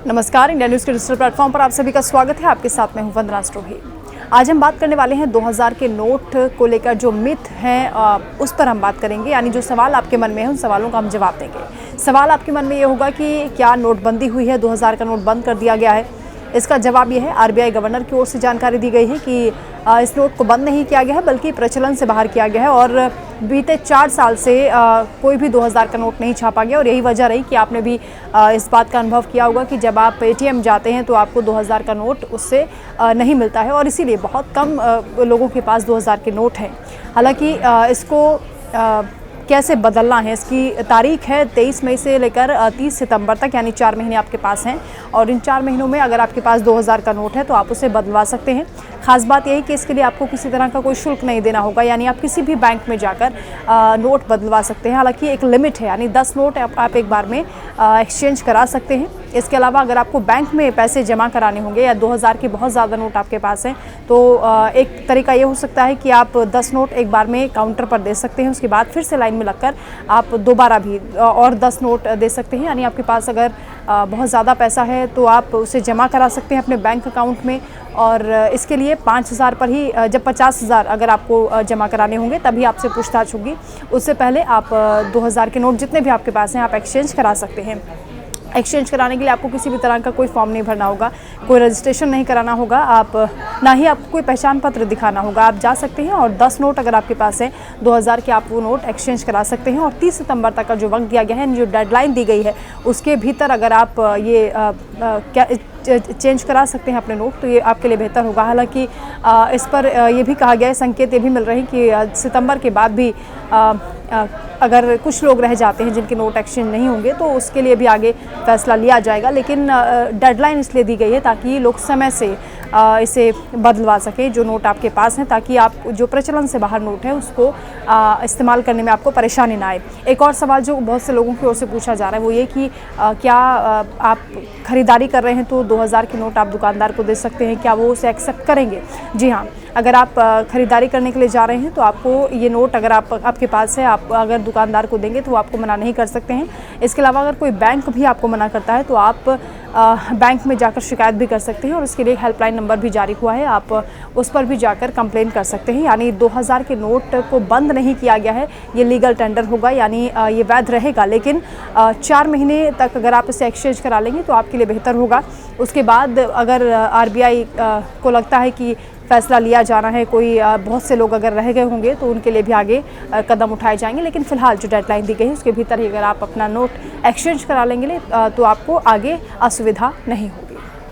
नमस्कार, India news के digital platform पर आप सभी का स्वागत है। आपके साथ मैं हूं वंदना स्टोही। आज हम बात करने वाले हैं 2000 के नोट को लेकर जो मिथ हैं उस पर हम बात करेंगे। यानी जो सवाल आपके मन में है उन सवालों का हम जवाब देंगे। सवाल आपके मन में ये होगा कि क्या नोटबंदी हुई है, 2000 का नोट बंद कर दिया गया है। इसका जवाब ये है, आरबीआई गवर्नर की ओर से जानकारी दी गई है कि इस नोट को बंद नहीं किया गया है बल्कि प्रचलन से बाहर किया गया है और बीते 4 साल से कोई भी 2000 का नोट नहीं छापा गया। और यही वजह रही कि आपने भी इस बात का अनुभव किया होगा कि जब आप एटीएम जाते हैं तो आपको 2000 का नोट उससे नहीं मिलता है और इसीलिए बहुत कम लोगों के पास 2000 के नोट हैं। हालांकि इसको कैसे बदलना है, इसकी तारीख है 23 मई से लेकर 30 सितंबर तक, यानी 4 महीने आपके पास हैं। और इन 4 महीनों में अगर आपके पास 2000 का नोट है तो आप उसे बदलवा सकते हैं। खास बात यही कि इसके लिए आपको किसी तरह का कोई शुल्क नहीं देना होगा, यानी आप किसी भी बैंक में जाकर नोट बदलवा सकते हैं। हालांकि एक लिमिट है, यानी 10 नोट आप एक बार में एक्सचेंज करा सकते हैं। इसके अलावा अगर आपको बैंक में पैसे जमा कराने होंगे या 2000 के बहुत ज़्यादा नोट आपके पास हैं तो एक तरीका ये हो सकता है कि आप 10 नोट एक बार में काउंटर पर दे सकते हैं। उसके बाद फिर से लाइन में लगकर आप दोबारा भी और 10 नोट दे सकते हैं। यानी आपके पास अगर बहुत ज़्यादा पैसा है तो आप उसे जमा करा सकते हैं अपने बैंक अकाउंट में। और इसके लिए 5000 पर ही, जब 50,000 अगर आपको जमा कराने होंगे तभी आपसे पूछताछ होगी। उससे पहले आप 2000 के नोट जितने भी आपके पास हैं आप एक्सचेंज करा सकते हैं। एक्सचेंज कराने के लिए आपको किसी भी तरह का कोई फॉर्म नहीं भरना होगा, कोई रजिस्ट्रेशन नहीं कराना होगा, ना ही आपको कोई पहचान पत्र दिखाना होगा। आप जा सकते हैं और 10 नोट अगर आपके पास है 2000 के, आप वो नोट एक्सचेंज करा सकते हैं। और 30 सितंबर तक का जो वक्त दिया गया है, जो डेडलाइन दी गई है, उसके भीतर अगर आप ये चेंज करा सकते हैं अपने नोट तो ये आपके लिए बेहतर होगा। हालांकि इस पर ये भी कहा गया है, संकेत ये भी मिल रहे हैं कि सितंबर के बाद भी अगर कुछ लोग रह जाते हैं जिनके नोट एक्सचेंज नहीं होंगे तो उसके लिए भी आगे फैसला लिया जाएगा। लेकिन डेडलाइन इसलिए दी गई है ताकि लोग समय से इसे बदलवा सकें जो नोट आपके पास हैं, ताकि आप जो प्रचलन से बाहर नोट है उसको इस्तेमाल करने में आपको परेशानी ना आए। एक और सवाल जो बहुत से लोगों की ओर से पूछा जा रहा है वो ये कि क्या आप खरीदारी कर रहे हैं तो 2000 के नोट आप दुकानदार को दे सकते हैं, क्या वो उसे एक्सेप्ट करेंगे? जी हाँ, अगर आप खरीदारी करने के लिए जा रहे हैं तो आपको ये नोट अगर आपके पास है, आप अगर दुकानदार को देंगे तो वो आपको मना नहीं कर सकते हैं। इसके अलावा अगर कोई बैंक भी आपको मना करता है तो आप बैंक में जाकर शिकायत भी कर सकते हैं और उसके लिए हेल्पलाइन नंबर भी जारी हुआ है, आप उस पर भी जाकर कंप्लेन कर सकते हैं। यानी 2000 के नोट को बंद नहीं किया गया है, ये लीगल टेंडर होगा, यानी ये वैध रहेगा। लेकिन 4 महीने तक अगर आप इसे एक्सचेंज करा लेंगे तो आपके लिए बेहतर होगा। उसके बाद अगर आरबीआई को लगता है कि फैसला लिया जाना है, कोई बहुत से लोग अगर रह गए होंगे तो उनके लिए भी आगे कदम उठाए जाएंगे। लेकिन फिलहाल जो डेडलाइन दी गई है उसके भीतर ही अगर आप अपना नोट एक्सचेंज करा लेंगे तो आपको आगे असुविधा नहीं होगी।